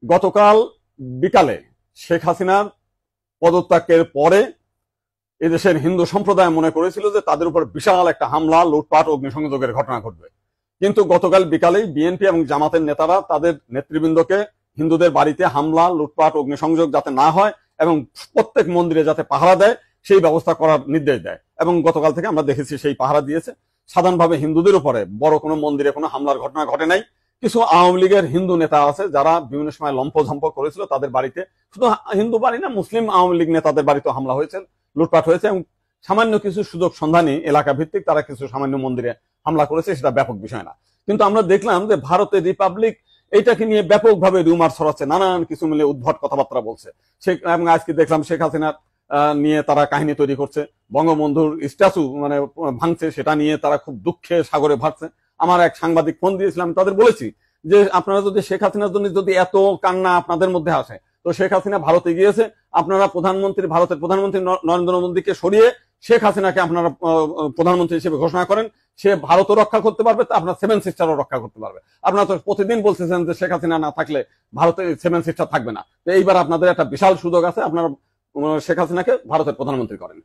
গতকাল বিকালে শেখ হাসিনার পদত্যাগের পরে এদেশের হিন্দু সম্প্রদায় মনে করেছিল যে তাদের উপর বিশাল একটা হামলা, লুটপাট, অগ্নিসংযোগের ঘটনা ঘটবে। কিন্তু গতকাল বিকালেই বিএনপি এবং জামাতের নেতারা তাদের নেতৃবৃন্দকে হিন্দুদের বাড়িতে হামলা, লুটপাট, অগ্নিসংযোগ যাতে না হয় এবং প্রত্যেক মন্দিরে যাতে পাহারা দেয় সেই ব্যবস্থা করার নির্দেশ দেয়। এবং গতকাল থেকে আমরা দেখেছি সেই পাহারা দিয়েছে। সাধারণভাবে হিন্দুদের উপরে বড় কোনো মন্দিরে কোনো হামলার ঘটনা ঘটে নাই। কিছু আওয়ামী লীগের হিন্দু নেতা আছে যারা বিভিন্ন সময় লম্পঝম্প করেছিল, তাদের বাড়িতে, শুধু হিন্দু বাড়ি না, মুসলিম আওয়ামী লীগ নেতাদের বাড়িতে হামলা হয়েছে, লুটপাট হয়েছে এবং সামান্য কিছু সুযোগ সন্ধানী এলাকা ভিত্তিক তারা কিছু সামান্য মন্দিরে হামলা করেছে, সেটা ব্যাপক বিষয় না। কিন্তু আমরা দেখলাম যে ভারতের রিপাবলিক এইটাকে নিয়ে ব্যাপকভাবে রিউমার ছড়াচ্ছে, নানান কিছু মিলে উদ্ভট কথাবার্তা বলছে। এবং আজকে দেখলাম শেখ হাসিনার নিয়ে তারা কাহিনী তৈরি করছে, বঙ্গবন্ধুর স্ট্যাচু মানে ভাঙছে, সেটা নিয়ে তারা খুব দুঃখে সাগরে ভাসছে। আমার এক সাংবাদিক ফোন দিয়েছিলাম, তাদের বলেছি যে আপনারা যদি শেখ হাসিনার জন্য যদি এত কান্না আপনাদের মধ্যে আসে, তো শেখ হাসিনা ভারতে গিয়েছে, আপনারা ভারতের প্রধানমন্ত্রী নরেন্দ্র মোদীকে সরিয়ে শেখ হাসিনাকে আপনারা প্রধানমন্ত্রী হিসেবে ঘোষণা করেন, সে ভারতও রক্ষা করতে পারবে, আপনার সেভেন সিস্টারও রক্ষা করতে পারবে। আপনারা তো প্রতিদিন বলতেছেন যে শেখ হাসিনা না থাকলে ভারতে সেভেন সিস্টার থাকবে না। তো এইবার আপনাদের একটা বিশাল সুযোগ আছে, আপনারা শেখ হাসিনাকে ভারতের প্রধানমন্ত্রী করেন।